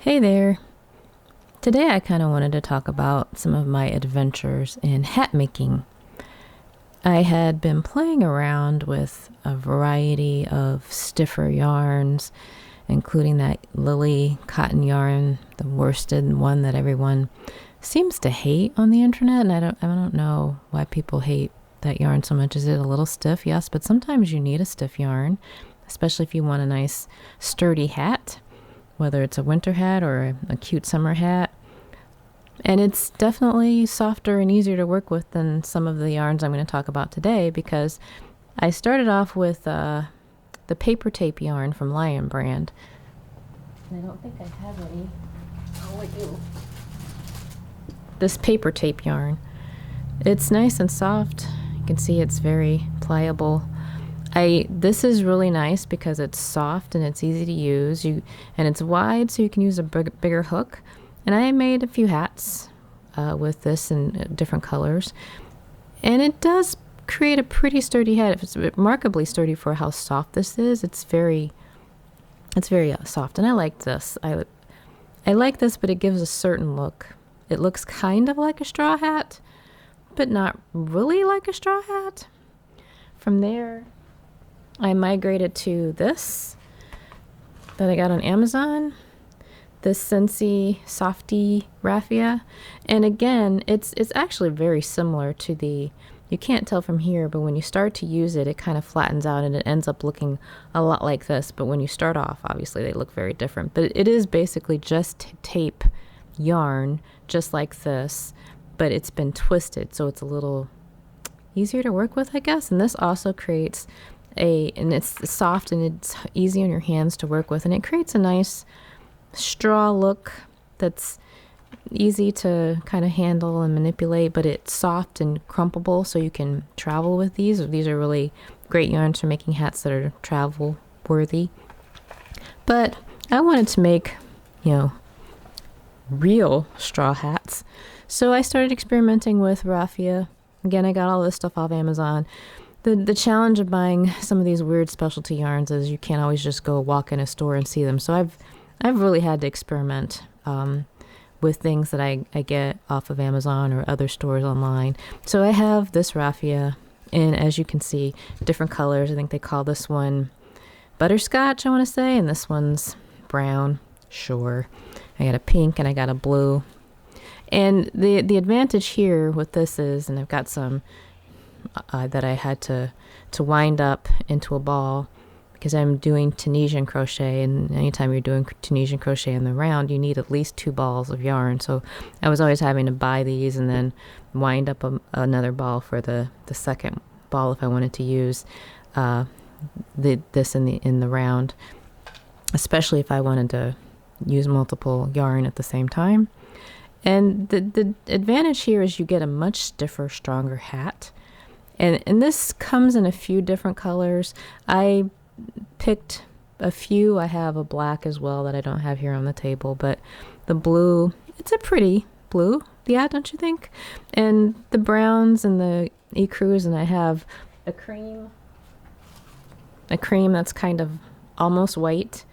Hey there. Today I kind of wanted to talk about some of my adventures in hat making. I had been playing around with a variety of stiffer yarns, including that lily cotton yarn, the worsted one that everyone seems to hate on the internet, and I don't know why people hate that yarn so much. Is it a little stiff? Yes, but sometimes you need a stiff yarn, especially if you want a nice sturdy hat, whether it's a winter hat or a cute summer hat. And it's definitely softer and easier to work with than some of the yarns I'm going to talk about today, because I started off with the paper tape yarn from Lion Brand. And I don't think I have any. I'll let you. This paper tape yarn. It's nice and soft. You can see it's very pliable. This is really nice because it's soft and it's easy to use. And it's wide, so you can use a bigger hook. And I made a few hats with this in different colors. And it does create a pretty sturdy hat. It's remarkably sturdy for how soft this is. It's very soft, and I like this. I like this, but it gives a certain look. It looks kind of like a straw hat, but not really like a straw hat. From there, I migrated to this that I got on Amazon, this Scentsy Softy Raffia. And again, it's actually very similar to you can't tell from here, but when you start to use it, it kind of flattens out and it ends up looking a lot like this. But when you start off, obviously they look very different. But it is basically just tape yarn, just like this, but it's been twisted, so it's a little easier to work with, I guess. And this also creates and it's soft and it's easy on your hands to work with, and it creates a nice straw look that's easy to kind of handle and manipulate, but it's soft and crumpable, so you can travel with these. These are really great yarns for making hats that are travel worthy. But I wanted to make, real straw hats. So I started experimenting with raffia. Again, I got all this stuff off Amazon. The challenge of buying some of these weird specialty yarns is you can't always just go walk in a store and see them. So I've really had to experiment with things that I get off of Amazon or other stores online. So I have this raffia, and as you can see, different colors. I think they call this one butterscotch, I want to say, and this one's brown. Sure. I got a pink and I got a blue. And the advantage here with this is, and I've got some that I had to wind up into a ball, because I'm doing Tunisian crochet, and anytime you're doing Tunisian crochet in the round, you need at least 2 balls of yarn. So I was always having to buy these and then wind up another ball for the second ball if I wanted to use this in the round, especially if I wanted to use multiple yarn at the same time. And the advantage here is you get a much stiffer, stronger hat. And this comes in a few different colors. I picked a few. I have a black as well that I don't have here on the table, but the blue, it's a pretty blue, yeah, don't you think? And the browns and the ecru's, and I have a cream that's kind of almost white.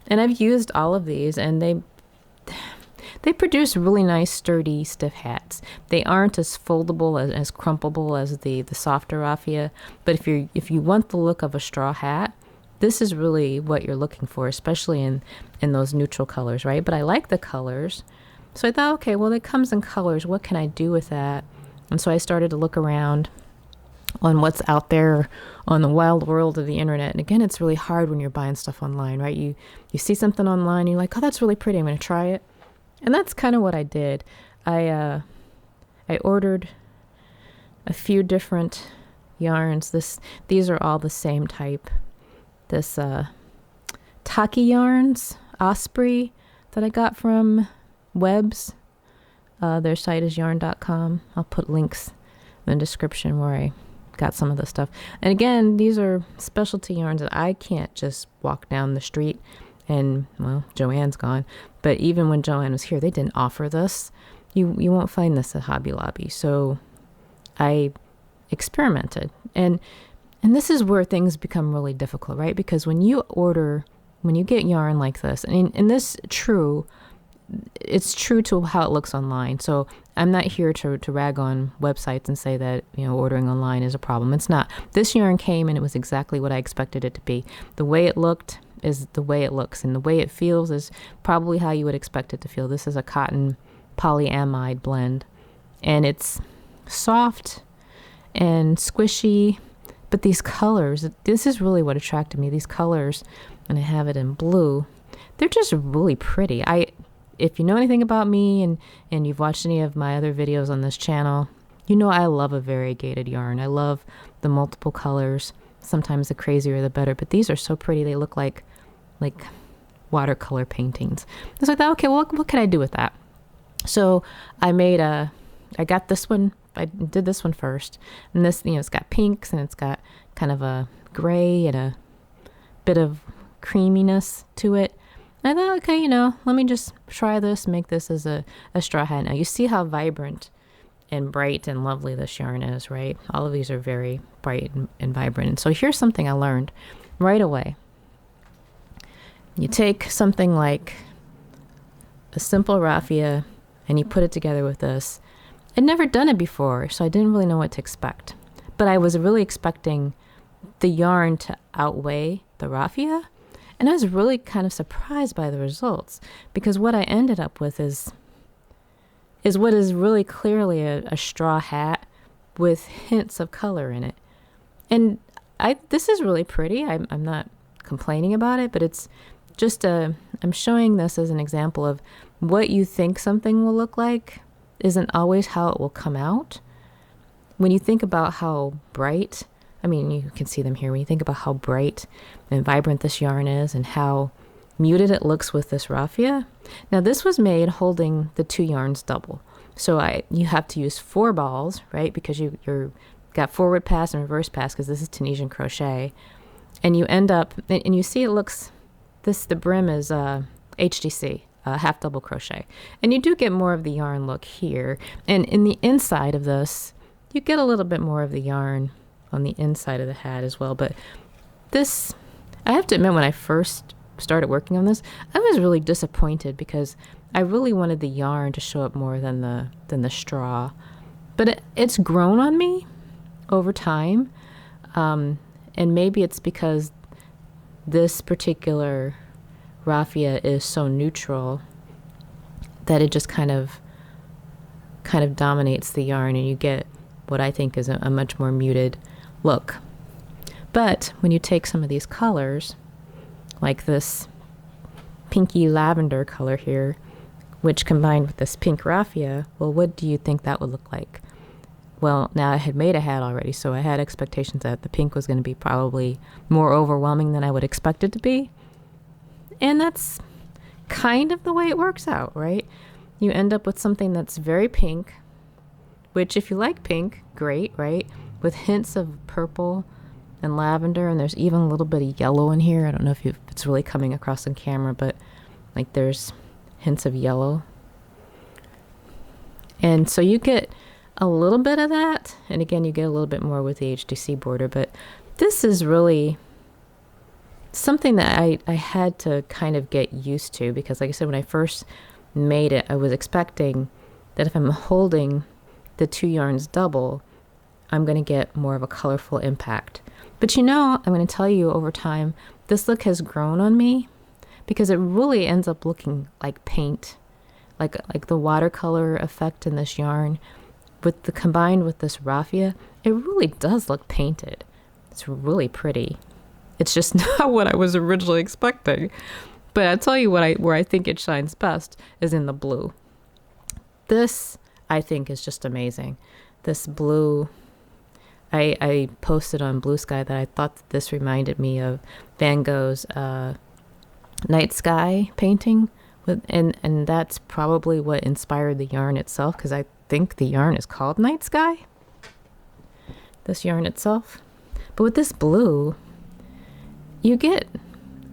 And I've used all of these, and they produce really nice, sturdy, stiff hats. They aren't as foldable, as crumpable as the softer raffia. But if you want the look of a straw hat, this is really what you're looking for, especially in those neutral colors, right? But I like the colors. So I thought, okay, well, it comes in colors. What can I do with that? And so I started to look around on what's out there on the wild world of the internet. And again, it's really hard when you're buying stuff online, right? You see something online, you're like, oh, that's really pretty, I'm going to try it. And that's kind of what I did. I ordered a few different yarns. These are all the same type. This Taki yarns, Osprey, that I got from Webs. Their site is yarn.com. I'll put links in the description where I got some of the stuff. And again, these are specialty yarns that I can't just walk down the street and, well, Joanne's gone. But even when Joanne was here, they didn't offer this. You won't find this at Hobby Lobby. So I experimented. And this is where things become really difficult, right? Because when you get yarn like this, and this true it's true to how it looks online. So I'm not here to rag on websites and say that, ordering online is a problem. It's not. This yarn came and it was exactly what I expected it to be. The way it looked is the way it looks, and the way it feels is probably how you would expect it to feel. This is a cotton polyamide blend, and it's soft and squishy, but these colors, this is really what attracted me. These colors, and I have it in blue, they're just really pretty. If you know anything about me and you've watched any of my other videos on this channel, you know I love a variegated yarn. I love the multiple colors. Sometimes the crazier the better, but these are so pretty. They look like watercolor paintings. I was like, okay, well, what can I do with that? So I got this one. I did this one first, and this, it's got pinks and it's got kind of a gray and a bit of creaminess to it. I thought, okay, let me just try this, make this as a straw hat. Now you see how vibrant and bright and lovely this yarn is, right? All of these are very bright and vibrant. And so here's something I learned right away. You take something like a simple raffia and you put it together with this. I'd never done it before, so I didn't really know what to expect. But I was really expecting the yarn to outweigh the raffia. And I was really kind of surprised by the results, because what I ended up with is what is really clearly a straw hat with hints of color in it. And this is really pretty. I'm not complaining about it, but it's just I'm showing this as an example of what you think something will look like isn't always how it will come out. When you think about how bright, you can see them here. When you think about how bright and vibrant this yarn is and how muted it looks with this raffia. Now this was made holding the two yarns double. So you have to use 4 balls, right? Because you're got forward pass and reverse pass, because this is Tunisian crochet. And you end up, and you see it looks, the brim is HDC, half double crochet. And you do get more of the yarn look here. And in the inside of this, you get a little bit more of the yarn on the inside of the hat as well. But this, I have to admit, when I first started working on this, I was really disappointed, because I really wanted the yarn to show up more than the straw. But it's grown on me over time. And maybe it's because this particular raffia is so neutral that it just kind of dominates the yarn, and you get what I think is a much more muted look. But when you take some of these colors, like this pinky lavender color here, which combined with this pink raffia, well, what do you think that would look like? Well, now I had made a hat already, so I had expectations that the pink was going to be probably more overwhelming than I would expect it to be. And that's kind of the way it works out, right? You end up with something that's very pink, which if you like pink, great, right? With hints of purple and lavender, and there's even a little bit of yellow in here. I don't know if it's really coming across on camera, but like there's hints of yellow. And so you get a little bit of that, and again, you get a little bit more with the HDC border, but this is really something that I had to kind of get used to, because like I said, when I first made it, I was expecting that if I'm holding the two yarns double, I'm going to get more of a colorful impact. But I'm going to tell you, over time, this look has grown on me, because it really ends up looking like paint, like the watercolor effect in this yarn, combined with this raffia. It really does look painted. It's really pretty. It's just not what I was originally expecting. But I'll tell you where I think it shines best is in the blue. This, I think, is just amazing. This blue, I posted on Blue Sky that I thought that this reminded me of Van Gogh's Night Sky painting. And that's probably what inspired the yarn itself, because I think the yarn is called Night Sky, this yarn itself. But with this blue, you get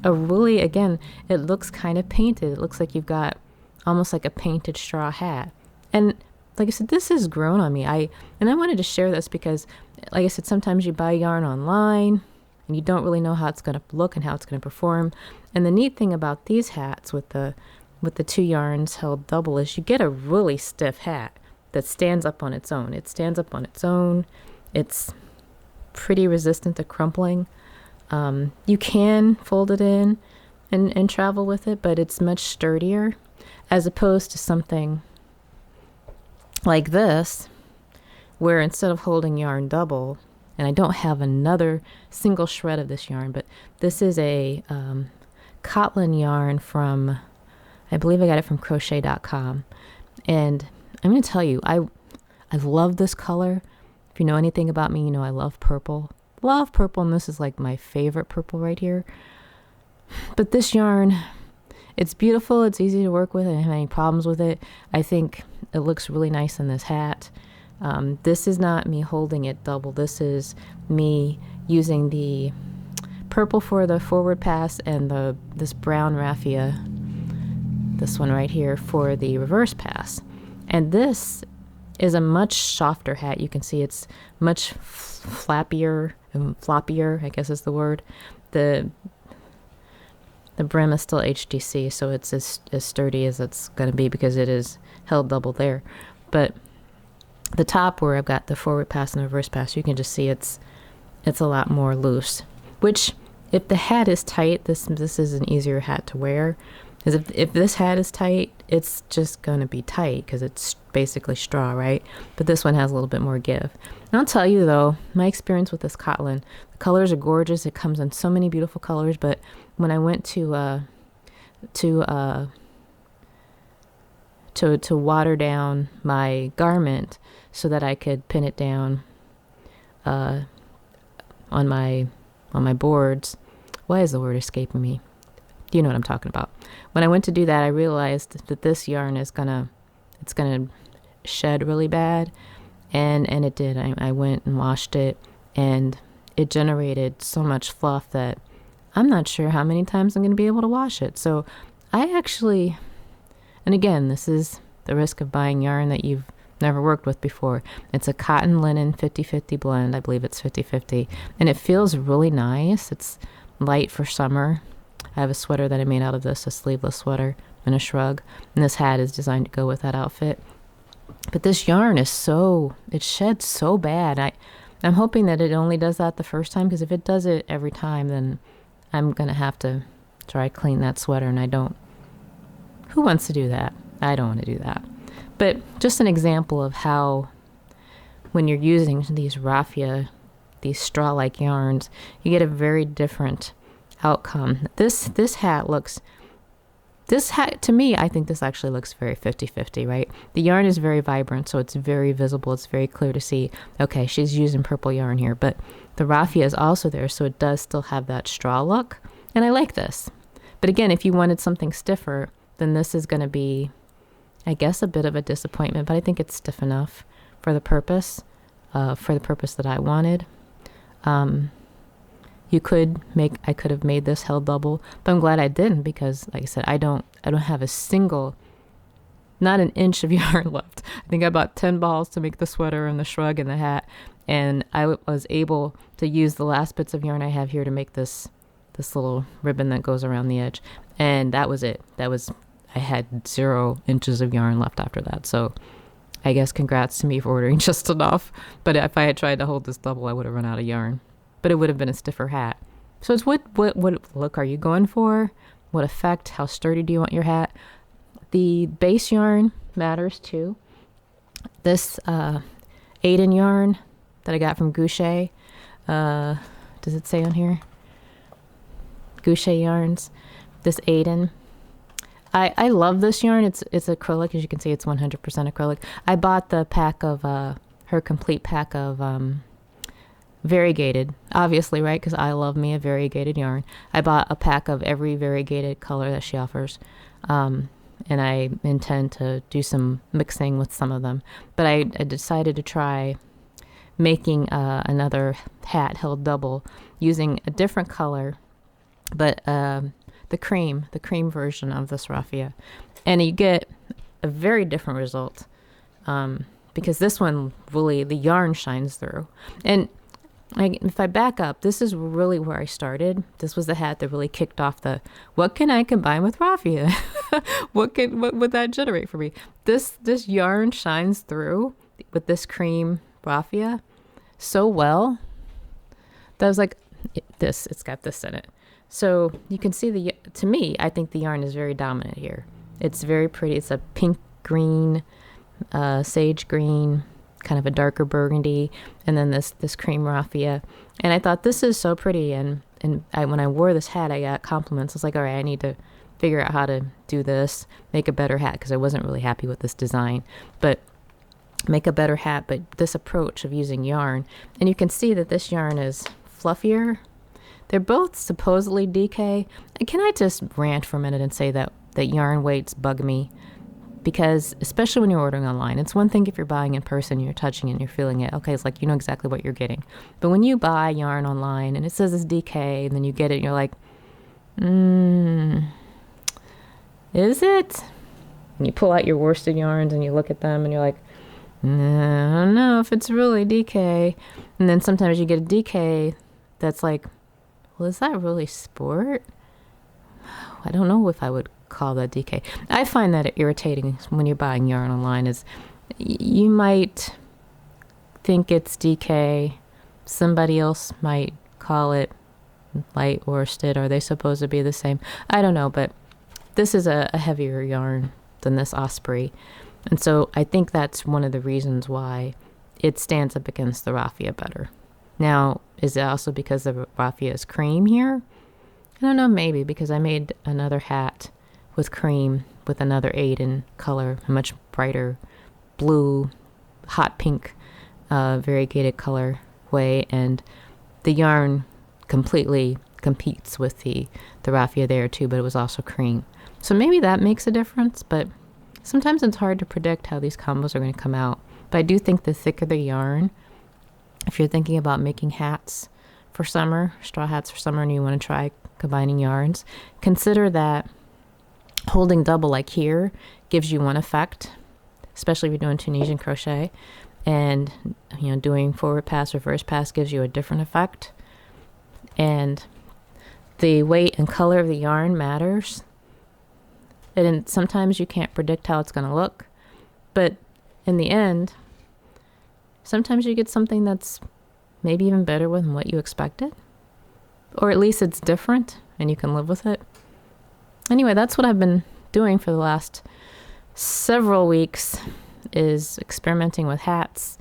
a really, again, it looks kind of painted. It looks like you've got almost like a painted straw hat. And like I said, this has grown on me. I wanted to share this because, like I said, sometimes you buy yarn online and you don't really know how it's going to look and how it's going to perform. And the neat thing about these hats with the with the two yarns held double is you get a really stiff hat that stands up on its own. It stands up on its own. It's pretty resistant to crumpling. You can fold it in and travel with it, but it's much sturdier as opposed to something like this, where instead of holding yarn double, and I don't have another single shred of this yarn, but this is a Kotlin yarn from, I believe I got it from crochet.com. And I'm going to tell you, I love this color. If you know anything about me, you know I love purple. Love purple, and this is like my favorite purple right here. But this yarn, it's beautiful. It's easy to work with. I don't have any problems with it. I think it looks really nice in this hat. This is not me holding it double. This is me using the purple for the forward pass and this brown raffia, this one right here, for the reverse pass. And this is a much softer hat. You can see it's much flappier, I guess is the word. The brim is still HDC, so it's as sturdy as it's going to be because it is held double there. But the top, where I've got the forward pass and the reverse pass, you can just see it's a lot more loose. Which, if the hat is tight, this is an easier hat to wear. Because if this hat is tight, it's just going to be tight because it's basically straw, right? But this one has a little bit more give. And I'll tell you though, my experience with this Kotlin, the colors are gorgeous. It comes in so many beautiful colors. But when I went to water down my garment so that I could pin it down on my boards, why is the word escaping me? You know what I'm talking about. When I went to do that, I realized that this yarn is gonna shed really bad, and it did. I went and washed it, and it generated so much fluff that I'm not sure how many times I'm going to be able to wash it. So I actually, and again, this is the risk of buying yarn that you've never worked with before. It's a cotton linen 50-50 blend. I believe it's 50-50, and it feels really nice. It's light for summer. I have a sweater that I made out of this, a sleeveless sweater and a shrug, and this hat is designed to go with that outfit. But this yarn is it sheds so bad. I'm hoping that it only does that the first time, because if it does it every time, then I'm going to have to dry clean that sweater, and who wants to do that? I don't want to do that. But just an example of how when you're using these raffia, these straw-like yarns, you get a very different outcome. This hat, to me, I think this actually looks very 50-50, right? The yarn is very vibrant, so it's very visible. It's very clear to see, okay, she's using purple yarn here, but the raffia is also there, so it does still have that straw look, and I like this. But again, if you wanted something stiffer, then this is going to be, I guess, a bit of a disappointment, but I think it's stiff enough for the purpose that I wanted. I could have made this held double, but I'm glad I didn't, because like I said, I don't have not an inch of yarn left. I think I bought 10 balls to make the sweater and the shrug and the hat, and I was able to use the last bits of yarn I have here to make this little ribbon that goes around the edge, and that was it. I had 0 inches of yarn left after that, so I guess congrats to me for ordering just enough. But if I had tried to hold this double, I would have run out of yarn. But it would have been a stiffer hat. So it's what look are you going for? What effect? How sturdy do you want your hat? The base yarn matters too. This Aiden yarn that I got from Goucher, does it say on here? Goucher yarns. This Aiden. I love this yarn. It's acrylic, as you can see. It's 100% acrylic. I bought the pack of her complete pack of variegated, obviously, right? Because I love me a variegated yarn. I bought a pack of every variegated color that she offers, and I intend to do some mixing with some of them. But I decided to try making another hat held double using a different color, but the cream version of this raffia, and you get a very different result, because this one really, the yarn shines through. And if I back up, this is really where I started. This was the hat that really kicked off the, what can I combine with raffia? What would that generate for me? This yarn shines through with this cream raffia so well that I was like, it's got this in it. So you can see to me, I think the yarn is very dominant here. It's very pretty. It's a pink green, sage green, kind of a darker burgundy, and then this cream raffia. And I thought, this is so pretty. And when I wore this hat, I got compliments. I was like, all right, I need to figure out how to do this, make a better hat, because I wasn't really happy with this design. But make a better hat, but this approach of using yarn. And you can see that this yarn is fluffier. They're both supposedly DK. And can I just rant for a minute and say that yarn weights bug me? Because especially when you're ordering online, it's one thing if you're buying in person, you're touching it and you're feeling it. Okay, it's like you know exactly what you're getting. But when you buy yarn online and it says it's DK and then you get it and you're like, is it? And you pull out your worsted yarns and you look at them and you're like, I don't know if it's really DK. And then sometimes you get a DK that's like, well, is that really sport? I don't know if I would call that DK. I find that irritating when you're buying yarn online is you might think it's DK. Somebody else might call it light worsted. Are they supposed to be the same? I don't know, but this is a heavier yarn than this osprey. And so I think that's one of the reasons why it stands up against the raffia better. Now, is it also because the raffia is cream here? I don't know, maybe, because I made another hat with cream with another 8 in color, a much brighter blue, hot pink, variegated color way, and the yarn completely competes with the raffia there too, but it was also cream. So maybe that makes a difference, but sometimes it's hard to predict how these combos are going to come out. But I do think the thicker the yarn, if you're thinking about making hats for summer, straw hats for summer, and you want to try combining yarns, consider that holding double like here gives you one effect, especially if you're doing Tunisian crochet, and doing forward pass, reverse pass gives you a different effect. And the weight and color of the yarn matters. And sometimes you can't predict how it's going to look, but in the end, sometimes you get something that's maybe even better than what you expected, or at least it's different and you can live with it. Anyway, that's what I've been doing for the last several weeks, is experimenting with hats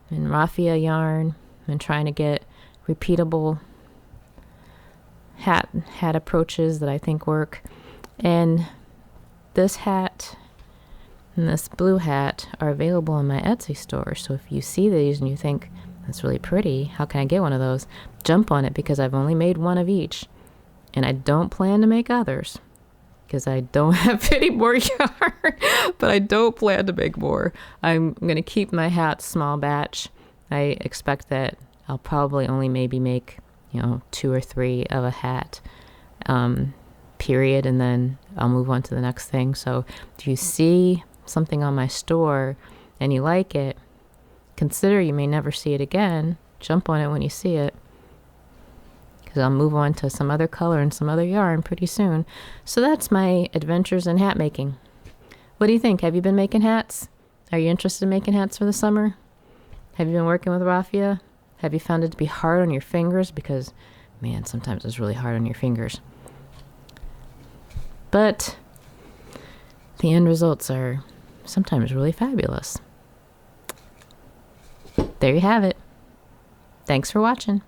and raffia yarn and trying to get repeatable hat approaches that I think work. And this hat and this blue hat are available in my Etsy store. So if you see these and you think, that's really pretty, how can I get one of those? Jump on it, because I've only made one of each. And I don't plan to make others because I don't have any more yarn, but I don't plan to make more. I'm going to keep my hats small batch. I expect that I'll probably only maybe make, 2 or 3 of a hat, period. And then I'll move on to the next thing. So if you see something on my store and you like it, consider you may never see it again. Jump on it when you see it, because I'll move on to some other color and some other yarn pretty soon. So that's my adventures in hat making. What do you think? Have you been making hats? Are you interested in making hats for the summer? Have you been working with raffia? Have you found it to be hard on your fingers? Because, man, sometimes it's really hard on your fingers. But the end results are sometimes really fabulous. There you have it. Thanks for watching.